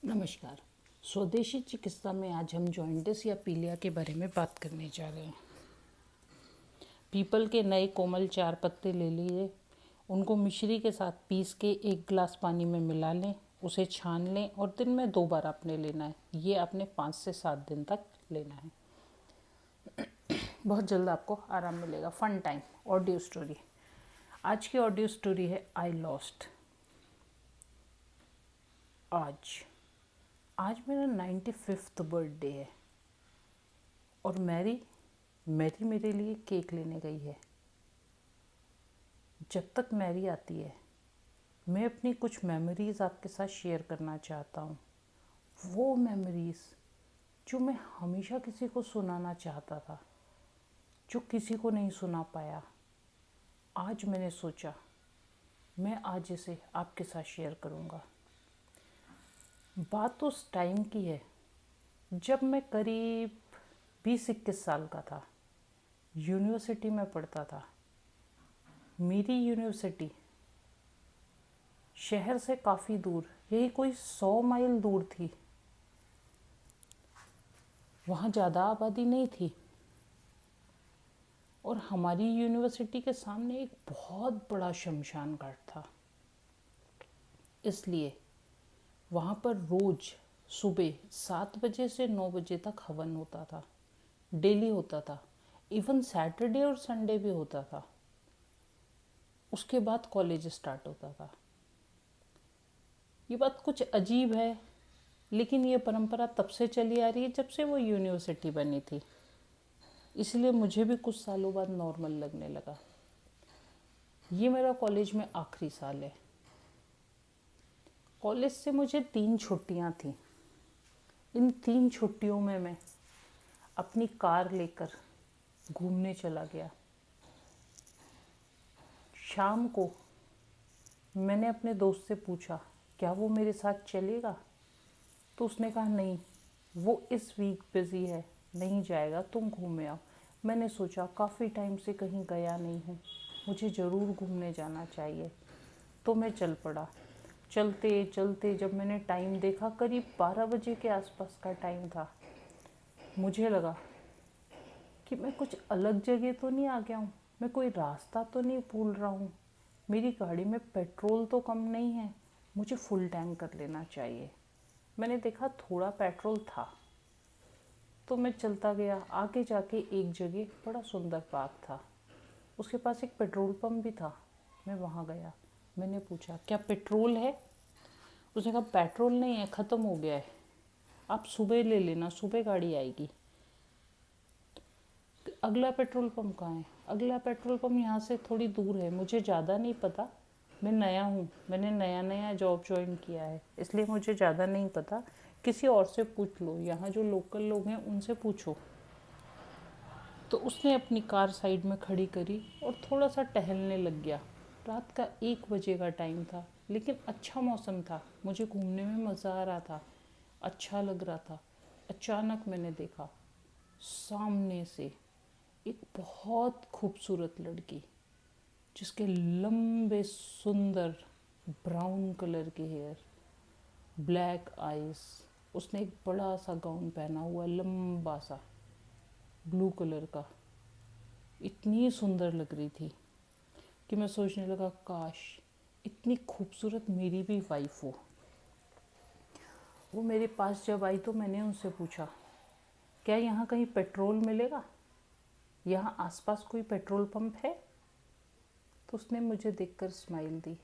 नमस्कार। स्वदेशी चिकित्सा में आज हम जॉइंटिस या पीलिया के बारे में बात करने जा रहे हैं। पीपल के नए कोमल 4 पत्ते ले लीजिए, उनको मिश्री के साथ पीस के 1 गिलास पानी में मिला लें, उसे छान लें और दिन में 2 बार आपने लेना है। ये आपने 5 से 7 दिन तक लेना है। बहुत जल्द आपको आराम मिलेगा। Fun time audio story. आज की ऑडियो स्टोरी है आई लॉस्ट। आज मेरा 95th बर्थडे है और मैरी मेरे लिए केक लेने गई है। जब तक मैरी आती है, मैं अपनी कुछ मेमोरीज़ आपके साथ शेयर करना चाहता हूँ। वो मेमोरीज़ जो मैं हमेशा किसी को सुनाना चाहता था, जो किसी को नहीं सुना पाया। आज मैंने सोचा मैं आज इसे आपके साथ शेयर करूँगा। बात उस टाइम की है जब मैं करीब 20-21 साल का था। यूनिवर्सिटी में पढ़ता था। मेरी यूनिवर्सिटी शहर से काफ़ी दूर, यही कोई 100 माइल दूर थी। वहाँ ज़्यादा आबादी नहीं थी और हमारी यूनिवर्सिटी के सामने एक बहुत बड़ा शमशान घाट था। इसलिए वहाँ पर रोज़ सुबह 7 बजे से 9 बजे तक हवन होता था। डेली होता था। इवन सैटरडे और संडे भी होता था। उसके बाद कॉलेज स्टार्ट होता था। ये बात कुछ अजीब है, लेकिन ये परंपरा तब से चली आ रही है जब से वो यूनिवर्सिटी बनी थी। इसलिए मुझे भी कुछ सालों बाद नॉर्मल लगने लगा। ये मेरा कॉलेज में आखिरी साल है। कॉलेज से मुझे 3 छुट्टियां थी। इन 3 छुट्टियों में मैं अपनी कार लेकर घूमने चला गया। शाम को मैंने अपने दोस्त से पूछा, क्या वो मेरे साथ चलेगा? तो उसने कहा नहीं, वो इस वीक बिज़ी है, नहीं जाएगा, तुम घूमे आओ। मैंने सोचा काफ़ी टाइम से कहीं गया नहीं हूँ, मुझे ज़रूर घूमने जाना चाहिए। तो मैं चल पड़ा। चलते चलते जब मैंने टाइम देखा, करीब 12 बजे के आसपास का टाइम था। मुझे लगा कि मैं कुछ अलग जगह तो नहीं आ गया हूँ, मैं कोई रास्ता तो नहीं भूल रहा हूँ, मेरी गाड़ी में पेट्रोल तो कम नहीं है, मुझे फुल टैंक कर लेना चाहिए। मैंने देखा थोड़ा पेट्रोल था, तो मैं चलता गया। आगे जाके एक जगह बड़ा सुंदर पार्क था, उसके पास एक पेट्रोल पंप भी था। मैं वहाँ गया। मैंने पूछा, क्या पेट्रोल है? उसने कहा पेट्रोल नहीं है, ख़त्म हो गया है, आप सुबह ले लेना, सुबह गाड़ी आएगी। अगला पेट्रोल पंप कहाँ है? अगला पेट्रोल पंप यहाँ से थोड़ी दूर है, मुझे ज़्यादा नहीं पता, मैं नया हूँ, मैंने नया नया जॉब ज्वाइन किया है, इसलिए मुझे ज़्यादा नहीं पता, किसी और से पूछ लो, यहाँ जो लोकल लोग हैं उनसे पूछो। तो उसने अपनी कार साइड में खड़ी करी और थोड़ा सा टहलने लग गया। रात का 1 बजे का टाइम था, लेकिन अच्छा मौसम था, मुझे घूमने में मज़ा आ रहा था, अच्छा लग रहा था। अचानक मैंने देखा सामने से एक बहुत खूबसूरत लड़की, जिसके लंबे सुंदर ब्राउन कलर के हेयर, ब्लैक आइज़, उसने एक बड़ा सा गाउन पहना हुआ, लंबा सा ब्लू कलर का। इतनी सुंदर लग रही थी कि मैं सोचने लगा, काश इतनी खूबसूरत मेरी भी वाइफ हो। वो मेरे पास जब आई तो मैंने उनसे पूछा, क्या यहाँ कहीं पेट्रोल मिलेगा? यहाँ आसपास कोई पेट्रोल पंप है? तो उसने मुझे देखकर स्माइल दी।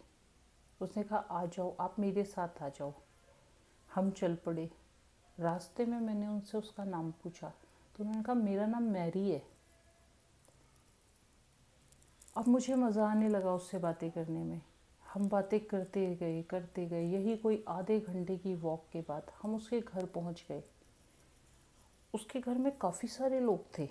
उसने कहा, आ जाओ, आप मेरे साथ आ जाओ। हम चल पड़े। रास्ते में मैंने उनसे उसका नाम पूछा, तो उन्होंने कहा मेरा नाम मैरी है। अब मुझे मज़ा आने लगा उससे बातें करने में। हम बातें करते गए। यही कोई आधे घंटे की वॉक के बाद हम उसके घर पहुंच गए। उसके घर में काफ़ी सारे लोग थे।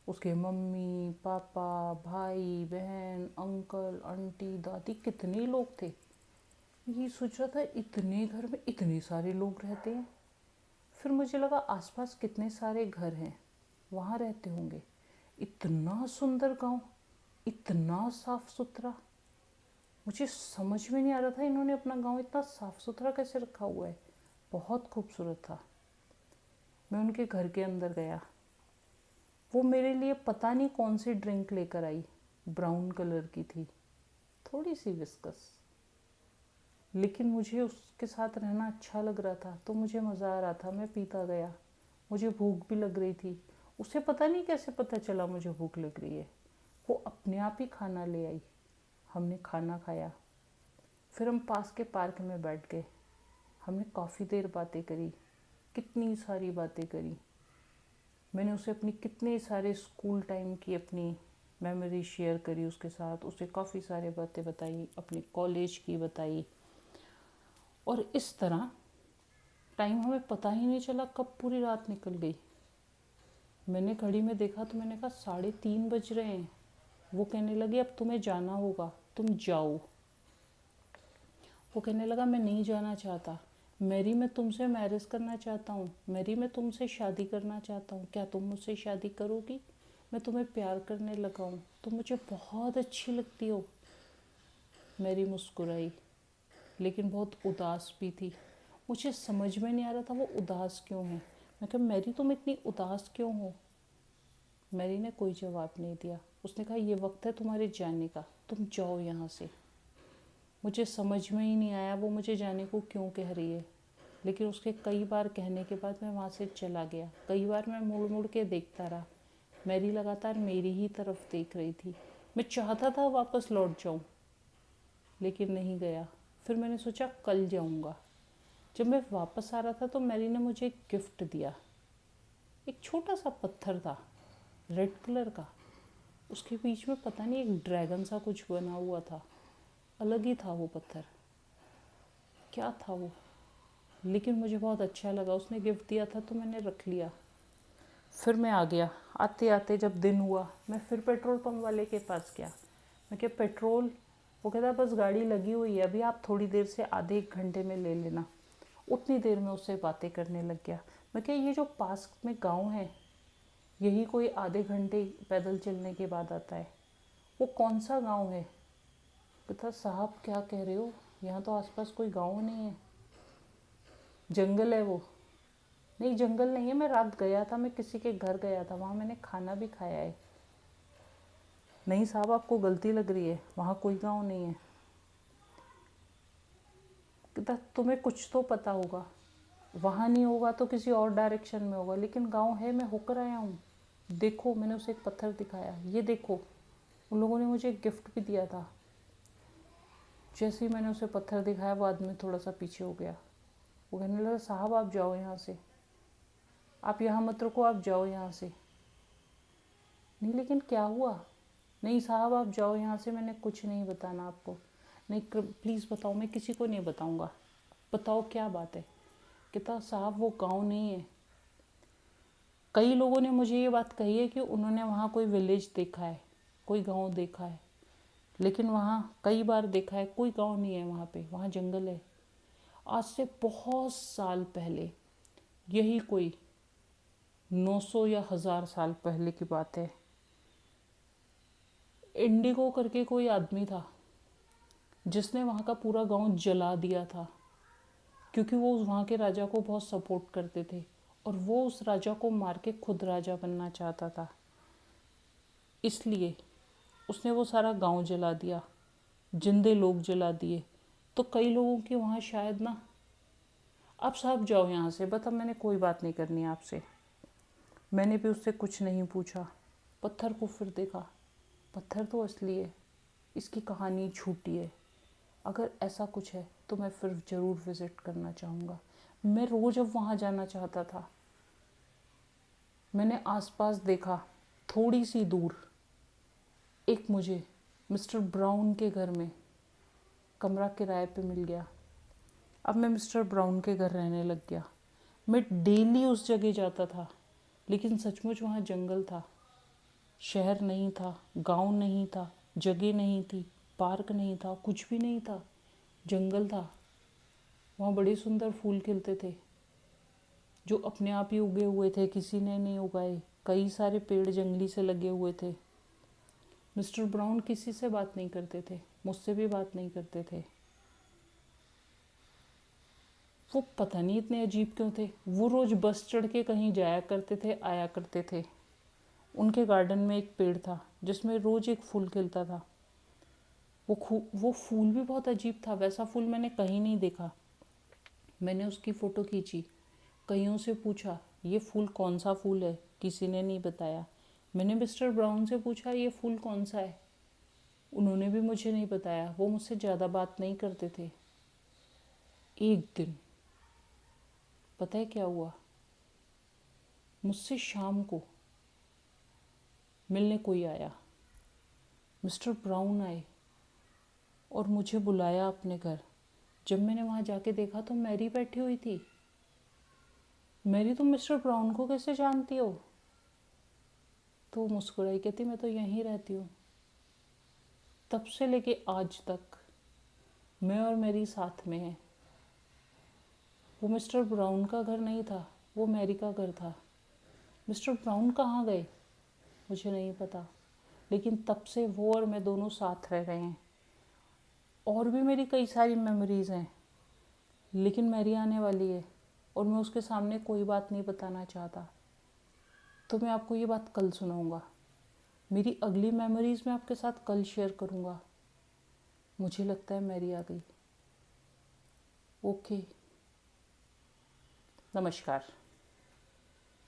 उसके मम्मी पापा, भाई बहन, अंकल आंटी, दादी, कितने लोग थे। ये सोच रहा था इतने घर में इतने सारे लोग रहते हैं। फिर मुझे लगा आसपास कितने सारे घर हैं, वहाँ रहते होंगे। इतना सुंदर गांव, इतना साफ सुथरा। मुझे समझ में नहीं आ रहा था इन्होंने अपना गांव इतना साफ सुथरा कैसे रखा हुआ है। बहुत खूबसूरत था। मैं उनके घर के अंदर गया। वो मेरे लिए पता नहीं कौन सी ड्रिंक लेकर आई, ब्राउन कलर की थी, थोड़ी सी विस्कस, लेकिन मुझे उसके साथ रहना अच्छा लग रहा था तो मुझे मज़ा आ रहा था। मैं पीता गया। मुझे भूख भी लग रही थी। उसे पता नहीं कैसे पता चला मुझे भूख लग रही है। वो अपने आप ही खाना ले आई। हमने खाना खाया। फिर हम पास के पार्क में बैठ गए। हमने काफ़ी देर बातें करी, कितनी सारी बातें करी। मैंने उसे अपनी कितने सारे स्कूल टाइम की अपनी मेमोरी शेयर करी उसके साथ। उसे काफ़ी सारे बातें बताई, अपने कॉलेज की बताई। और इस तरह टाइम हमें पता ही नहीं चला कब पूरी रात निकल गई। मैंने घड़ी में देखा तो मैंने कहा 3:30 बज रहे हैं। वो कहने लगे अब तुम्हें जाना होगा, तुम जाओ। वो कहने लगा मैं नहीं जाना चाहता। मैरी मैं तुमसे मैरिज करना चाहता हूँ। मैरी मैं तुमसे शादी करना चाहता हूँ। क्या तुम मुझसे शादी करोगी? मैं तुम्हें प्यार करने लगा हूँ। तुम मुझे बहुत अच्छी लगती हो। मैरी मुस्कुराई, लेकिन बहुत उदास भी थी। मुझे समझ में नहीं आ रहा था वो उदास क्यों है। मैं कहा मैरी तुम इतनी उदास क्यों हो? मैरी ने कोई जवाब नहीं दिया। उसने कहा ये वक्त है तुम्हारे जाने का, तुम जाओ यहाँ से। मुझे समझ में ही नहीं आया वो मुझे जाने को क्यों कह रही है, लेकिन उसके कई बार कहने के बाद मैं वहाँ से चला गया। कई बार मैं मुड़ मुड़ के देखता रहा। मैरी लगातार मेरी ही तरफ देख रही थी। मैं चाहता था वापस लौट जाऊँ, लेकिन नहीं गया। फिर मैंने सोचा कल जाऊँगा। जब मैं वापस आ रहा था तो मैरी ने मुझे एक गिफ्ट दिया। एक छोटा सा पत्थर था, रेड कलर का। उसके बीच में पता नहीं एक ड्रैगन सा कुछ बना हुआ था। अलग ही था वो पत्थर। क्या था वो, लेकिन मुझे बहुत अच्छा लगा। उसने गिफ्ट दिया था तो मैंने रख लिया। फिर मैं आ गया। आते आते जब दिन हुआ मैं फिर पेट्रोल पंप वाले के पास गया। मैं क्या पेट्रोल? वो कहता बस गाड़ी लगी हुई है, अभी आप थोड़ी देर से आधे 1 घंटे में ले लेना। उतनी देर में उससे बातें करने लग गया। मैं क्या ये जो पास में गांव है यही कोई आधे घंटे पैदल चलने के बाद आता है? वो कौन सा गांव है? कहता साहब क्या कह रहे हो, यहाँ तो आसपास कोई गांव नहीं है, जंगल है वो। नहीं जंगल नहीं है, मैं रात गया था, मैं किसी के घर गया था, वहाँ मैंने खाना भी खाया है। नहीं साहब आपको गलती लग रही है, वहाँ कोई गांव नहीं है। कहता तुम्हें कुछ तो पता होगा, वहाँ नहीं होगा तो किसी और डायरेक्शन में होगा, लेकिन गांव है, मैं होकर आया हूँ। देखो, मैंने उसे एक पत्थर दिखाया, ये देखो। उन लोगों ने मुझे एक गिफ्ट भी दिया था। जैसे ही मैंने उसे पत्थर दिखाया वो आदमी थोड़ा सा पीछे हो गया। वो कहने लगा साहब आप जाओ यहाँ से, आप यहाँ मत रुको, आप जाओ यहाँ से। नहीं लेकिन क्या हुआ? नहीं साहब आप जाओ यहाँ से, मैंने कुछ नहीं बताना आपको। नहीं प्लीज़ बताओ, मैं किसी को नहीं बताऊँगा। बताओ क्या बात है? कहता साहब वो गांव नहीं है। कई लोगों ने मुझे ये बात कही है कि उन्होंने वहाँ कोई विलेज देखा है, कोई गांव देखा है, लेकिन वहाँ कई बार देखा है कोई गांव नहीं है वहाँ पे, वहाँ जंगल है। आज से बहुत साल पहले, यही कोई 900 या 1000 साल पहले की बात है, इंडिगो करके कोई आदमी था जिसने वहाँ का पूरा गांव जला दिया था, क्योंकि वो वहाँ के राजा को बहुत सपोर्ट करते थे और वो उस राजा को मार के खुद राजा बनना चाहता था। इसलिए उसने वो सारा गांव जला दिया, जिंदे लोग जला दिए। तो कई लोगों की वहाँ शायद ना, आप साहब जाओ यहाँ से, बस अब मैंने कोई बात नहीं करनी आपसे। मैंने भी उससे कुछ नहीं पूछा। पत्थर को फिर देखा, पत्थर तो असली है, इसकी कहानी झूठी है। अगर ऐसा कुछ है तो मैं फिर ज़रूर विज़िट करना चाहूँगा। मैं रोज़ अब वहाँ जाना चाहता था। मैंने आसपास देखा, थोड़ी सी दूर एक मुझे मिस्टर ब्राउन के घर में कमरा किराए पे मिल गया। अब मैं मिस्टर ब्राउन के घर रहने लग गया। मैं डेली उस जगह जाता था, लेकिन सचमुच वहाँ जंगल था, शहर नहीं था, गांव नहीं था, जगह नहीं थी, पार्क नहीं था, कुछ भी नहीं था, जंगल था। वहाँ बड़े सुंदर फूल खिलते थे जो अपने आप ही उगे हुए थे, किसी ने नहीं उगाए। कई सारे पेड़ जंगली से लगे हुए थे। मिस्टर ब्राउन किसी से बात नहीं करते थे, मुझसे भी बात नहीं करते थे। वो पता नहीं इतने अजीब क्यों थे। वो रोज़ बस चढ़ के कहीं जाया करते थे, आया करते थे। उनके गार्डन में एक पेड़ था जिसमें रोज़ एक फूल खिलता था। वो फूल भी बहुत अजीब था, वैसा फूल मैंने कहीं नहीं देखा। मैंने उसकी फ़ोटो खींची, कईयों से पूछा ये फूल कौन सा फूल है, किसी ने नहीं बताया। मैंने मिस्टर ब्राउन से पूछा ये फूल कौन सा है, उन्होंने भी मुझे नहीं बताया। वो मुझसे ज़्यादा बात नहीं करते थे। एक दिन पता है क्या हुआ, मुझसे शाम को मिलने कोई आया। मिस्टर ब्राउन आए और मुझे बुलाया अपने घर। जब मैंने वहाँ जाके देखा तो मैरी बैठी हुई थी। मैरी, तुम मिस्टर ब्राउन को कैसे जानती हो? तो मुस्कुराई, कहती मैं तो यहीं रहती हूँ। तब से लेके आज तक मैं और मैरी साथ में हैं। वो मिस्टर ब्राउन का घर नहीं था, वो मैरी का घर था। मिस्टर ब्राउन कहाँ गए मुझे नहीं पता, लेकिन तब से वो और मैं दोनों साथ रह रहे हैं। और भी मेरी कई सारी मेमोरीज़ हैं, लेकिन मैरी आने वाली है और मैं उसके सामने कोई बात नहीं बताना चाहता, तो मैं आपको ये बात कल सुनाऊंगा। मेरी अगली मेमोरीज़ मैं आपके साथ कल शेयर करूंगा। मुझे लगता है मैरी आ गई। ओके, नमस्कार।